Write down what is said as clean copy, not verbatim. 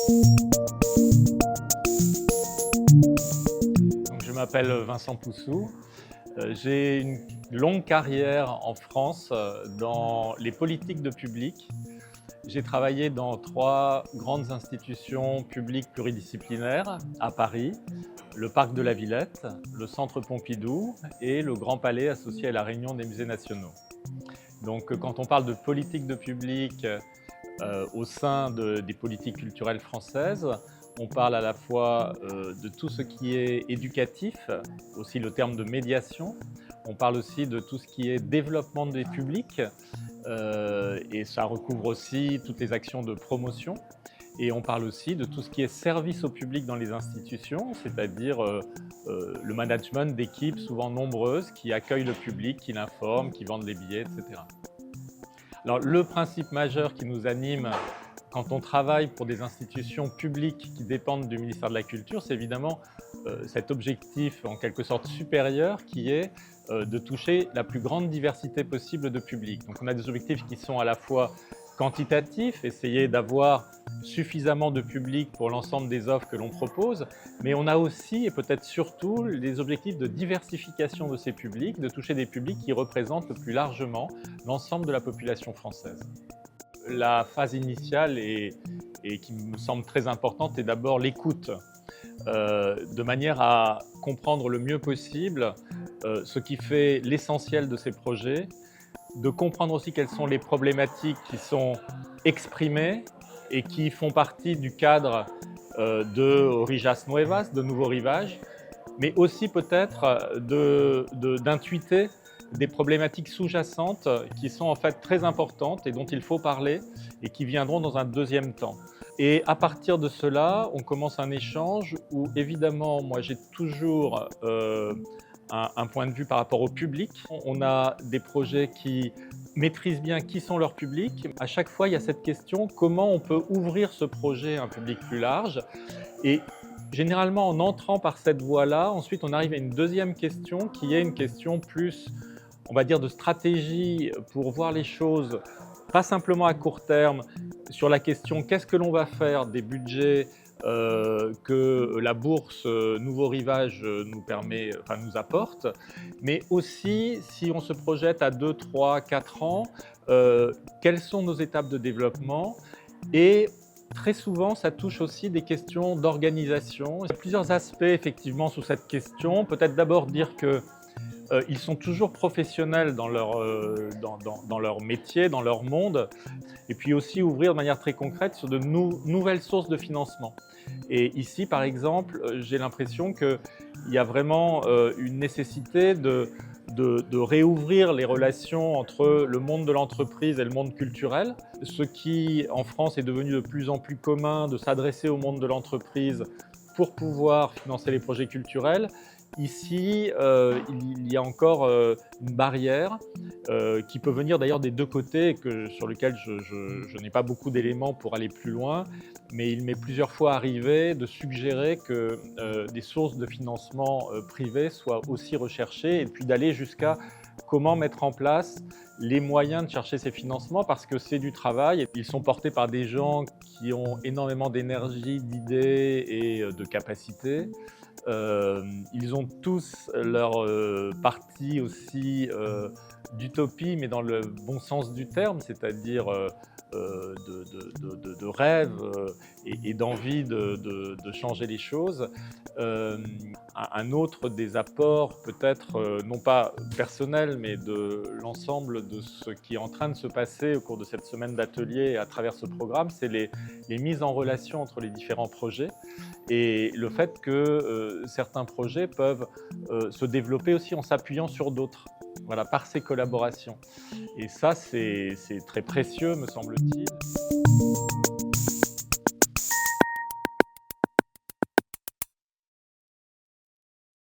Je m'appelle Vincent Poussou. J'ai une longue carrière en France dans les politiques de public. J'ai travaillé dans 3 grandes institutions publiques pluridisciplinaires à Paris, le Parc de la Villette, le Centre Pompidou et le Grand Palais associé à la Réunion des musées nationaux. Donc quand on parle de politique de public au sein des politiques culturelles françaises, on parle à la fois de tout ce qui est éducatif, aussi le terme de médiation. On parle aussi de tout ce qui est développement des publics et ça recouvre aussi toutes les actions de promotion. Et on parle aussi de tout ce qui est service au public dans les institutions, c'est-à-dire le management d'équipes souvent nombreuses qui accueillent le public, qui l'informent, qui vendent les billets, etc. Alors, le principe majeur qui nous anime quand on travaille pour des institutions publiques qui dépendent du ministère de la Culture, c'est évidemment cet objectif en quelque sorte supérieur qui est de toucher la plus grande diversité possible de publics. Donc on a des objectifs qui sont à la fois quantitatifs, essayer d'avoir suffisamment de public pour l'ensemble des offres que l'on propose, mais on a aussi et peut-être surtout les objectifs de diversification de ces publics, de toucher des publics qui représentent le plus largement l'ensemble de la population française. La phase initiale et qui me semble très importante est d'abord l'écoute, de manière à comprendre le mieux possible ce qui fait l'essentiel de ces projets, de comprendre aussi quelles sont les problématiques qui sont exprimées et qui font partie du cadre de Orijas Nuevas, de Nouveaux Rivages, mais aussi peut-être d'intuiter des problématiques sous-jacentes qui sont en fait très importantes et dont il faut parler et qui viendront dans un deuxième temps. Et à partir de cela, on commence un échange où évidemment, moi j'ai toujours un point de vue par rapport au public. On a des projets qui maîtrisent bien qui sont leurs publics. À chaque fois, il y a cette question, comment on peut ouvrir ce projet à un public plus large? Et généralement, en entrant par cette voie-là, ensuite on arrive à une deuxième question qui est une question plus, on va dire, de stratégie pour voir les choses, pas simplement à court terme, sur la question qu'est-ce que l'on va faire des budgets que la bourse Nouveaux Rivages nous apporte, mais aussi si on se projette à 2, 3, 4 ans, quelles sont nos étapes de développement et très souvent, ça touche aussi des questions d'organisation. Il y a plusieurs aspects effectivement sous cette question. Peut-être d'abord dire qu'ils sont toujours professionnels dans leur métier, dans leur monde, et puis aussi ouvrir de manière très concrète sur de nouvelles sources de financement. Et ici, par exemple, j'ai l'impression qu'il y a vraiment une nécessité de réouvrir les relations entre le monde de l'entreprise et le monde culturel. Ce qui, en France, est devenu de plus en plus commun de s'adresser au monde de l'entreprise pour pouvoir financer les projets culturels. Ici, il y a encore une barrière qui peut venir d'ailleurs des deux côtés, sur lequel je n'ai pas beaucoup d'éléments pour aller plus loin, mais il m'est plusieurs fois arrivé de suggérer que des sources de financement privées soient aussi recherchées et puis d'aller jusqu'à comment mettre en place les moyens de chercher ces financements parce que c'est du travail. Ils sont portés par des gens qui ont énormément d'énergie, d'idées et de capacités. Ils ont tous leur partie aussi d'utopie, mais dans le bon sens du terme, c'est-à-dire de rêve et d'envie de changer les choses. Un autre des apports, peut-être non pas personnel, mais de l'ensemble de ce qui est en train de se passer au cours de cette semaine d'atelier à travers ce programme, c'est les mises en relation entre les différents projets et le fait que certains projets peuvent se développer aussi en s'appuyant sur d'autres. Voilà, par ces collaborations. Et ça, c'est très précieux, me semble-t-il.